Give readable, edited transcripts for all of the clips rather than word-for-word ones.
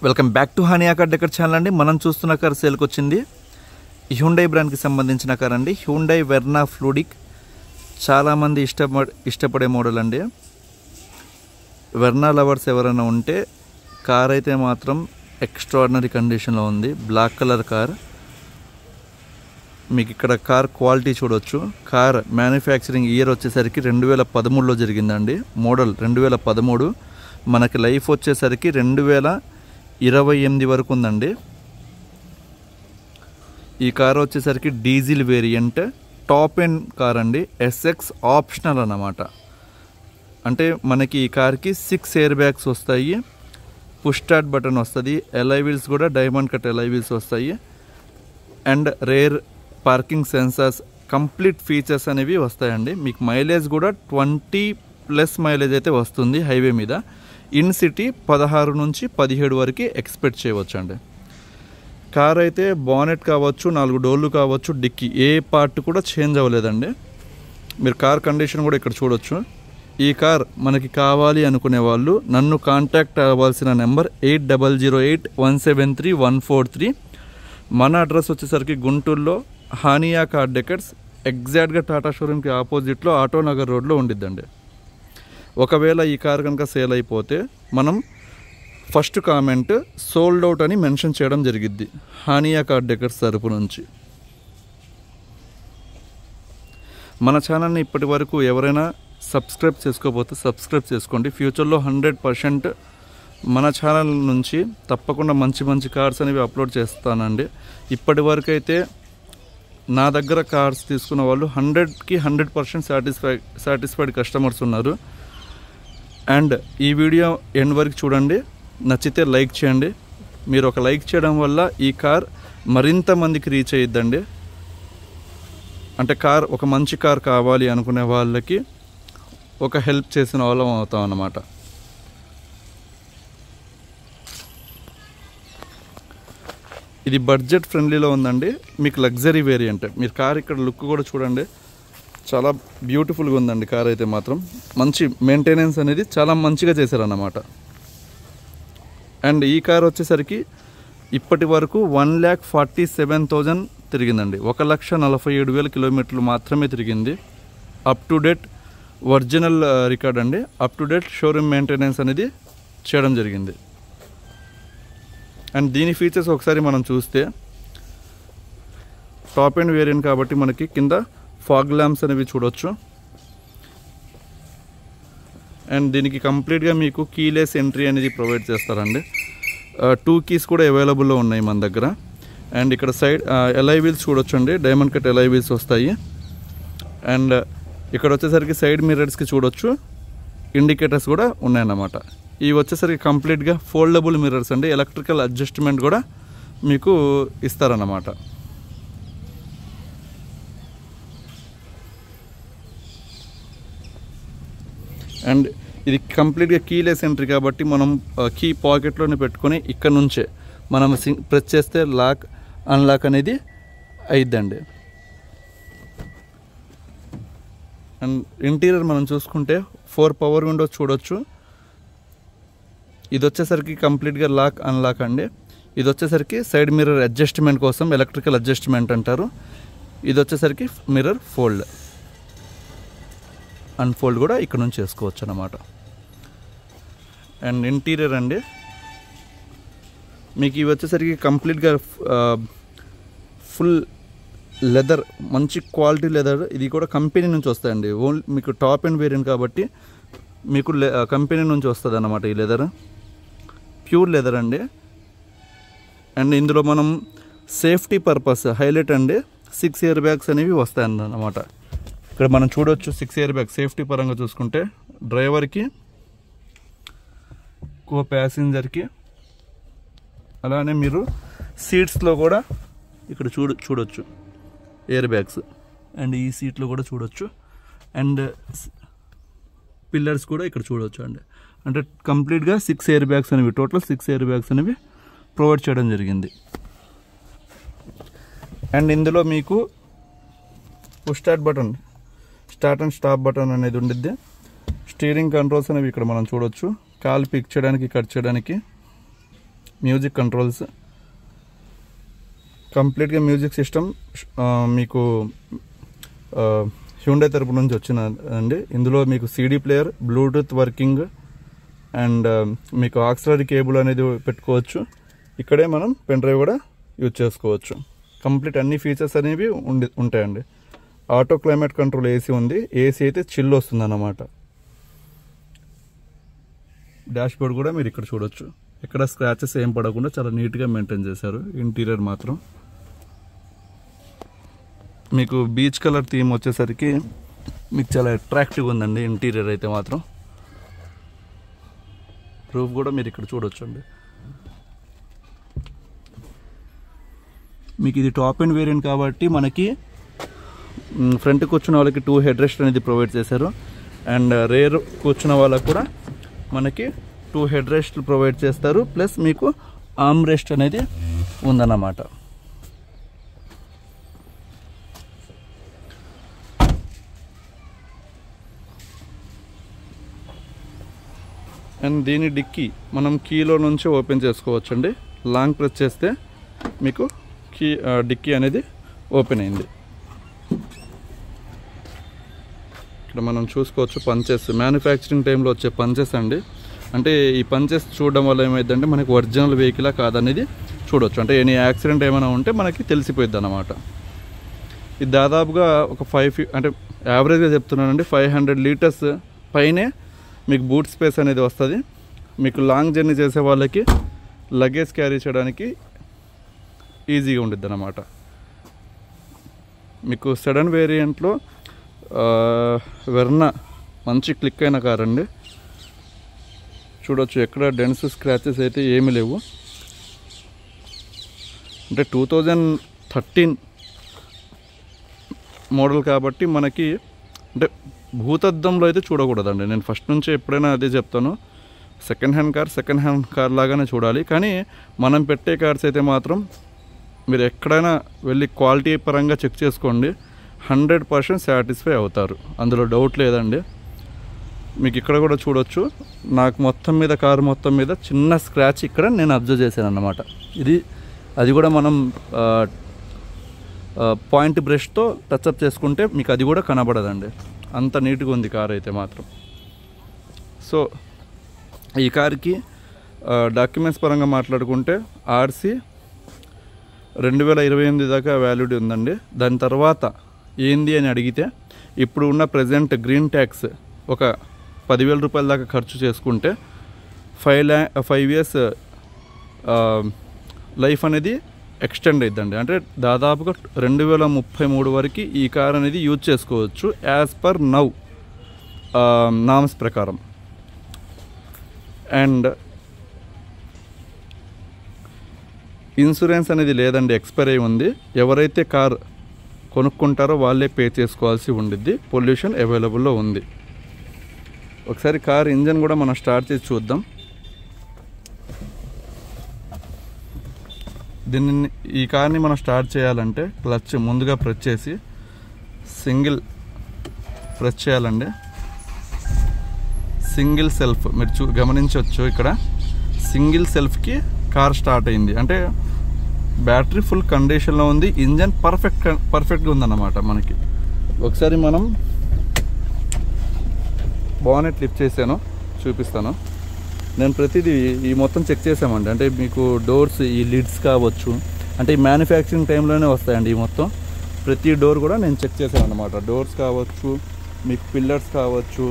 Welcome back to Hania car decor channel అండి. మనం చూస్తున్న కార్ సేల్కి వచ్చింది హ్యుండై బ్రాండ్కి సంబంధించిన కార్ అండి. హ్యుండై వెర్నా ఫ్లూడిక్ చాలామంది ఇష్టపడే మోడల్ అండి. వెర్నా లవర్స్ ఎవరైనా ఉంటే కార్ అయితే మాత్రం ఎక్స్ట్రాడినరీ కండిషన్లో ఉంది. Black colour car. మీకు ఇక్కడ కార్ క్వాలిటీ చూడొచ్చు. కార్ మ్యానుఫ్యాక్చరింగ్ ఇయర్ వచ్చేసరికి 2013లో జరిగిందండి. మోడల్ 2013. మనకి లైఫ్ వచ్చేసరికి 2028 వరకు ఉందండి. ఈ కార్ వచ్చేసరికి diesel variant top end car అండి. ఎస్ఎక్స్ ఆప్షనల్ అన్నమాట. అంటే మనకి ఈ కార్కి 6 ఎయిర్ బ్యాగ్స్ వస్తాయి. పుష్ స్టార్ట్ బటన్ వస్తుంది. ఎలాయ్ వీల్స్ కూడా డైమండ్ కట్ ఎలాయ్ వీల్స్ వస్తాయి. And rear parking sensors complete features అనేవి వస్తాయండి. మీకు మైలేజ్ కూడా 20+ మైలేజ్ అయితే వస్తుంది హైవే మీద. ఇన్ సిటీ 16 నుంచి 17 వరకు ఎక్స్పెక్ట్ చేయవచ్చు అండి. కార్ అయితే బానెట్ కావచ్చు, 4 డోర్లు కావచ్చు, డిక్కీ ఏ పార్ట్ కూడా చేంజ్ అవ్వలేదండి. మీరు కార్ కండిషన్ కూడా ఇక్కడ చూడొచ్చు. ఈ కార్ మనకి కావాలి అనుకునే వాళ్ళు నన్ను కాంటాక్ట్ అవ్వాల్సిన నెంబర్ 8008173143. మన అడ్రస్ వచ్చేసరికి గుంటూరులో హానియా కార్ డెకర్స్ ఎగ్జాక్ట్గా టాటా షోరూమ్కి ఆపోజిట్లో ఆటోనగర్ రోడ్లో ఉండిద్దండి. ఒకవేళ ఈ కార్ కనుక సేల్ అయిపోతే మనం ఫస్ట్ కామెంట్ సోల్డ్ అవుట్ అని మెన్షన్ చేయడం జరిగిద్ది హానియా కార్ డెకర్స్ తరపు నుంచి. మన ఛానల్ని ఇప్పటి వరకు ఎవరైనా సబ్స్క్రైబ్ చేసుకోకపోతే సబ్స్క్రైబ్ చేసుకోండి. ఫ్యూచర్లో 100% మన ఛానల్ నుంచి తప్పకుండా మంచి మంచి కార్స్ అనేవి అప్లోడ్ చేస్తానండి. ఇప్పటి వరకు అయితే నా దగ్గర కార్స్ తీసుకున్న వాళ్ళు 100కి 100% సాటిస్ఫైడ్ కస్టమర్స్ ఉన్నారు. అండ్ ఈ వీడియో ఎండ్ వరకు చూడండి. నచ్చితే లైక్ చేయండి. మీరు ఒక లైక్ చేయడం వల్ల ఈ కార్ మరింత మందికి రీచ్ అయ్యిద్దండి. అంటే కార్ ఒక మంచి కార్ కావాలి అనుకునే వాళ్ళకి ఒక హెల్ప్ చేసిన వాళ్ళం అవుతాం అన్నమాట. ఇది బడ్జెట్ ఫ్రెండ్లీలో ఉందండి. మీకు లగ్జరీ వేరియంట్. మీరు కార్ ఇక్కడ లుక్ కూడా చూడండి. చాలా బ్యూటిఫుల్గా ఉందండి కార్ అయితే మాత్రం. మంచి మెయింటెనెన్స్ అనేది చాలా మంచిగా చేశారన్నమాట. అండ్ ఈ కార్ వచ్చేసరికి ఇప్పటి వరకు 1,47,000 తిరిగిందండి. 1,47,000 కిలోమీటర్లు మాత్రమే తిరిగింది. Up to date original record అండి. Up to date showroom maintenance అనేది చేయడం జరిగింది. అండ్ దీని ఫీచర్స్ ఒకసారి మనం చూస్తే టాప్ ఎండ్ వేరియంట్ కాబట్టి మనకి కింద ఫాగ్ ల్యాంప్స్ అనేవి చూడొచ్చు. అండ్ దీనికి కంప్లీట్గా మీకు కీలెస్ ఎంట్రీ అనేది ప్రొవైడ్ చేస్తారండి. 2 కీస్ కూడా అవైలబుల్లో ఉన్నాయి మన దగ్గర. అండ్ ఇక్కడ సైడ్ ఎలాయ్ వీల్స్ చూడొచ్చు అండి. డైమండ్ కట్ ఎలాయ్ వీల్స్ వస్తాయి. అండ్ ఇక్కడ వచ్చేసరికి సైడ్ మిర్రర్స్కి చూడొచ్చు. ఇండికేటర్స్ కూడా ఉన్నాయన్నమాట. ఇవి వచ్చేసరికి కంప్లీట్గా ఫోల్డబుల్ మిర్రర్స్ అండి. ఎలక్ట్రికల్ అడ్జస్ట్మెంట్ కూడా మీకు ఇస్తారన్నమాట. అండ్ ఇది కంప్లీట్గా కీలెస్ ఎంట్రీ కాబట్టి మనం కీ పాకెట్లోనే పెట్టుకొని ఇక్కడ నుంచే మనం ప్రెస్ చేస్తే లాక్ అన్లాక్ అనేది అయిద్దండి. అండ్ ఇంటీరియర్ మనం చూసుకుంటే 4 పవర్ విండోస్ చూడొచ్చు. ఇది వచ్చేసరికి కంప్లీట్గా లాక్ అన్లాక్ అండి. ఇది వచ్చేసరికి సైడ్ మిర్రర్ అడ్జస్ట్మెంట్ కోసం ఎలక్ట్రికల్ అడ్జస్ట్మెంట్ అంటారు. ఇది వచ్చేసరికి మిర్రర్ ఫోల్డ్ అన్ఫోల్డ్ కూడా ఇక్కడ నుంచి చేసుకోవచ్చు అన్నమాట. అండ్ ఇంటీరియర్ అండి మీకు ఇవి వచ్చేసరికి కంప్లీట్గా ఫుల్ లెదర్, మంచి క్వాలిటీ లెదర్. ఇది కూడా కంపెనీ నుంచి వస్తాయండి. ఓన్లీ మీకు టాప్ అండ్ వేరియంట్ కాబట్టి మీకు కంపెనీ నుంచి వస్తుంది అన్నమాట. ఈ లెదర్ ప్యూర్ లెదర్ అండి. అండ్ ఇందులో మనం సేఫ్టీ పర్పస్ హైలైట్ అండి 6 ఎయిర్ బ్యాగ్స్ అనేవి వస్తాయన్నమాట. ఇక్కడ మనం చూడొచ్చు 6 ఎయిర్ బ్యాగ్. సేఫ్టీ పరంగా చూసుకుంటే డ్రైవర్కి, కో ప్యాసింజర్కి, అలానే మీరు సీట్స్లో కూడా ఇక్కడ చూడొచ్చు ఎయిర్ బ్యాగ్స్. అండ్ ఈ సీట్లో కూడా చూడొచ్చు. అండ్ పిల్లర్స్ కూడా ఇక్కడ చూడొచ్చు అండి. అంటే కంప్లీట్గా 6 ఎయిర్ బ్యాగ్స్ అనేవి, టోటల్ 6 ఎయిర్ బ్యాగ్స్ అనేవి ప్రొవైడ్ చేయడం జరిగింది. అండ్ ఇందులో మీకు push start button, start and stop button అనేది ఉండిద్ది. స్టీరింగ్ కంట్రోల్స్ అనేవి ఇక్కడ మనం చూడొచ్చు. కాల్ పిక్ చేయడానికి, కట్ చేయడానికి. మ్యూజిక్ కంట్రోల్స్, కంప్లీట్గా మ్యూజిక్ సిస్టమ్ మీకు హ్యూండై తరపు నుంచి వచ్చిందండి. ఇందులో మీకు CD player, Bluetooth working and మీకు ఆక్సిలరీ కేబుల్ అనేది పెట్టుకోవచ్చు. ఇక్కడే మనం పెన్ డ్రైవ్ కూడా యూజ్ చేసుకోవచ్చు. కంప్లీట్ అన్ని ఫీచర్స్ అనేవి ఉంటాయండి. ఆటో క్లైమేట్ కంట్రోల్ ఏసీ ఉంది. ఏసీ అయితే చిల్ వస్తుంది అన్నమాట. డాష్ బోర్డ్ కూడా మీరు ఇక్కడ చూడొచ్చు. ఎక్కడ స్క్రాచెస్ ఏం పడకుండా చాలా నీట్గా మెయింటైన్ చేశారు. ఇంటీరియర్ మాత్రం మీకు బీచ్ కలర్ థీమ్ వచ్చేసరికి మీకు చాలా అట్రాక్టివ్గా ఉందండి. ఇంటీరియర్ అయితే మాత్రం రూఫ్ కూడా మీరు ఇక్కడ చూడొచ్చు అండి. మీకు ఇది టాప్ అండ్ వేరియంట్ కాబట్టి మనకి ఫ్రంట్ కూర్చున్న వాళ్ళకి 2 హెడ్ రెస్ట్ అనేది ప్రొవైడ్ చేశారు. అండ్ రేర్ కూర్చున్న వాళ్ళకు కూడా మనకి 2 హెడ్ రెస్ట్లు ప్రొవైడ్ చేస్తారు. ప్లస్ మీకు ఆర్మ్ రెస్ట్ అనేది ఉందన్నమాట. అండ్ దీని డిక్కీ మనం కీలో నుంచి ఓపెన్ చేసుకోవచ్చు అండి. లాంగ్ ప్రెస్ చేస్తే మీకు కీ డిక్కీ అనేది ఓపెన్ అయింది. ఇక్కడ మనం చూసుకోవచ్చు పంచెస్, మ్యానుఫ్యాక్చరింగ్ టైంలో వచ్చే పంచెస్ అండి. అంటే ఈ పంచెస్ చూడడం వల్ల ఏమైందంటే మనకి ఒరిజినల్ వెహికలా కాదనేది చూడవచ్చు. అంటే ఎనీ యాక్సిడెంట్ ఏమైనా ఉంటే మనకి తెలిసిపోద్ది అన్నమాట. ఇది దాదాపుగా ఒక 5 అంటే యావరేజ్గా చెప్తున్నానండి 500 లీటర్స్ పైనే మీకు బూట్ స్పేస్ అనేది వస్తుంది. మీకు లాంగ్ జర్నీ చేసే వాళ్ళకి లగేజ్ క్యారీ చేయడానికి ఈజీగా ఉంటుంది అన్నమాట. మీకు సెడన్ వేరియంట్లో వెర్నా మంచి క్లిక్ అయిన కార్ అండి. చూడొచ్చు ఎక్కడ డెన్స్ స్క్రాచెస్ అయితే ఏమీ లేవు. అంటే 2013 మోడల్ కాబట్టి మనకి అంటే భూతద్దంలో అయితే చూడకూడదండి. నేను ఫస్ట్ నుంచి ఎప్పుడైనా అదే చెప్తాను, సెకండ్ హ్యాండ్ కార్ లాగానే చూడాలి. కానీ మనం పెట్టే కార్స్ అయితే మాత్రం మీరు ఎక్కడైనా వెళ్ళి క్వాలిటీ పరంగా చెక్ చేసుకోండి, 100% సాటిస్ఫై అవుతారు. అందులో డౌట్ లేదండి. మీకు ఇక్కడ కూడా చూడొచ్చు, నాకు కారు మొత్తం మీద చిన్న స్క్రాచ్ ఇక్కడ నేను అబ్జర్వ్ చేశాను అన్నమాట. అది కూడా మనం పాయింట్ బ్రష్తో టచ్అప్ చేసుకుంటే మీకు అది కూడా కనబడదండి. అంత నీట్గా ఉంది కార్ అయితే మాత్రం. సో ఈ కార్కి డాక్యుమెంట్స్ పరంగా మాట్లాడుకుంటే RC 2028 దాకా వ్యాలిడిటీ ఉందండి. దాని తర్వాత ఏంది అని అడిగితే ఇప్పుడు ఉన్న ప్రజెంట్ గ్రీన్ ట్యాక్స్ ఒక 10,000 రూపాయల దాకా ఖర్చు చేసుకుంటే 5 years లైఫ్ అనేది ఎక్స్టెండ్ అవుతుందండి. అంటే దాదాపుగా 2033 వరకు ఈ కార్ అనేది యూజ్ చేసుకోవచ్చు యాజ్ పర్ నౌ నామ్స్ ప్రకారం. అండ్ ఇన్సూరెన్స్ అనేది లేదండి, ఎక్స్పైర్ అయి ఉంది. ఎవరైతే కార్ కొనుక్కుంటారో వాళ్ళే పే చేసుకోవాల్సి ఉండిద్ది. పొల్యూషన్ అవైలబుల్లో ఉంది. ఒకసారి కార్ ఇంజన్ కూడా మనం స్టార్ట్ చేసి చూద్దాం. ఈ కార్ని మనం స్టార్ట్ చేయాలంటే క్లచ్ ముందుగా ప్రెస్ చేసి సింగిల్ ప్రెస్ చేయాలండి. సింగిల్ సెల్ఫ్ మీరు గమనించవచ్చు, ఇక్కడ సింగిల్ సెల్ఫ్కి కార్ స్టార్ట్ అయింది. అంటే బ్యాటరీ ఫుల్ కండిషన్లో ఉంది, ఇంజన్ పర్ఫెక్ట్గా ఉందన్నమాట మనకి. ఒకసారి మనం బానెట్ లిఫ్ట్ చేశాను, చూపిస్తాను. నేను ప్రతిదీ ఈ మొత్తం చెక్ చేసామండి. అంటే మీకు డోర్స్, ఈ లిడ్స్ కావచ్చు, అంటే ఈ మ్యానుఫ్యాక్చరింగ్ టైంలోనే వస్తాయండి. ఈ మొత్తం ప్రతి డోర్ కూడా నేను చెక్ చేశాను అన్నమాట. డోర్స్ కావచ్చు, మీకు పిల్లర్స్ కావచ్చు,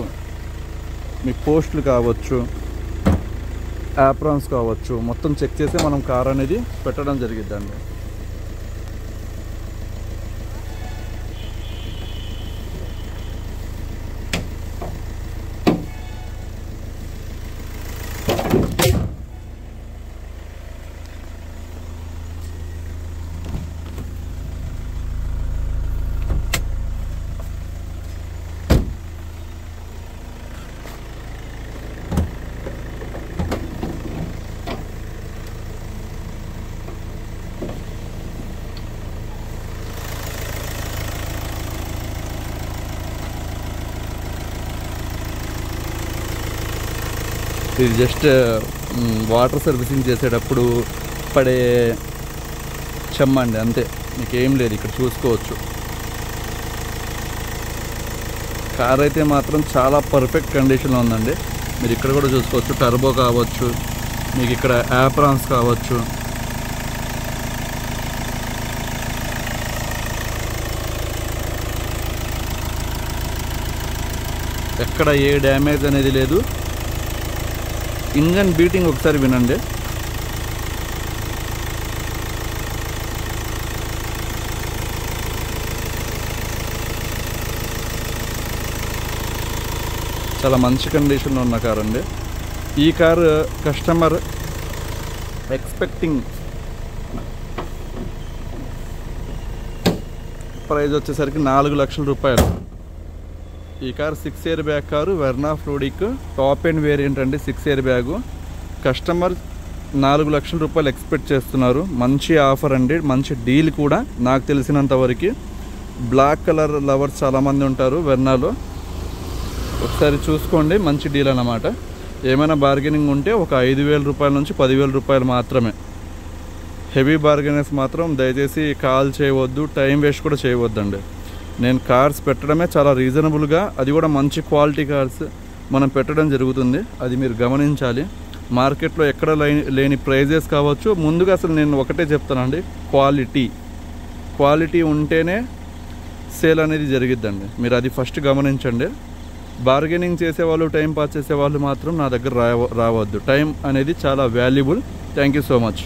మీకు పోస్టులు కావచ్చు, యాప్రాన్స్ కావచ్చు, మొత్తం చెక్ చేసి మనం కార్ అనేది పెట్టడం జరిగిద్దండి. ఇది జస్ట్ వాటర్ సర్వీసింగ్ చేసేటప్పుడు పడే చెమ్మండి, అంతే, మీకేం లేదు. ఇక్కడ చూసుకోవచ్చు. కార్ అయితే మాత్రం చాలా పర్ఫెక్ట్ కండిషన్లో ఉందండి. మీరు ఇక్కడ కూడా చూసుకోవచ్చు. టర్బో కావచ్చు, మీకు ఇక్కడ యాప్రాన్స్ కావచ్చు, ఎక్కడ ఏ డ్యామేజ్ అనేది లేదు. ఇంజన్ బీటింగ్ ఒకసారి వినండి. చాలా మంచి కండిషన్లో ఉన్న కార్ అండి. ఈ కారు కస్టమర్ ఎక్స్పెక్టింగ్ ప్రైస్ వచ్చేసరికి 4 లక్షల రూపాయలు. ఈ car 6 year bag car, Verna fluidic top end variant అండి. 6 ఇయర్ బ్యాగు. కస్టమర్ 4 లక్షల రూపాయలు ఎక్స్పెక్ట్ చేస్తున్నారు. మంచి ఆఫర్ అండి, మంచి డీల్ కూడా. నాకు తెలిసినంతవరకు బ్లాక్ కలర్ లవర్స్ చాలామంది ఉంటారు వెర్నాలో. ఒకసారి చూసుకోండి, మంచి డీల్ అన్నమాట. ఏమైనా బార్గెనింగ్ ఉంటే ఒక 5,000 రూపాయల నుంచి 10,000 రూపాయలు మాత్రమే. హెవీ బార్గెనర్స్ మాత్రం దయచేసి కాల్ చేయవద్దు, టైం వేస్ట్ కూడా చేయవద్దండి. నేను కార్స్ పెట్టడమే చాలా రీజనబుల్గా, అది కూడా మంచి క్వాలిటీ కార్స్ మనం పెట్టడం జరుగుతుంది. అది మీరు గమనించాలి. మార్కెట్లో ఎక్కడ లేని ప్రైజెస్ కావచ్చు. ముందుగా అసలు నేను ఒకటే చెప్తానండి, క్వాలిటీ ఉంటేనే సేల్ అనేది జరిగిద్దండి. మీరు అది ఫస్ట్ గమనించండి. బార్గెనింగ్ చేసేవాళ్ళు, టైం పాస్ చేసేవాళ్ళు మాత్రం నా దగ్గర రావద్దు. టైం అనేది చాలా valuable. Thank you so much.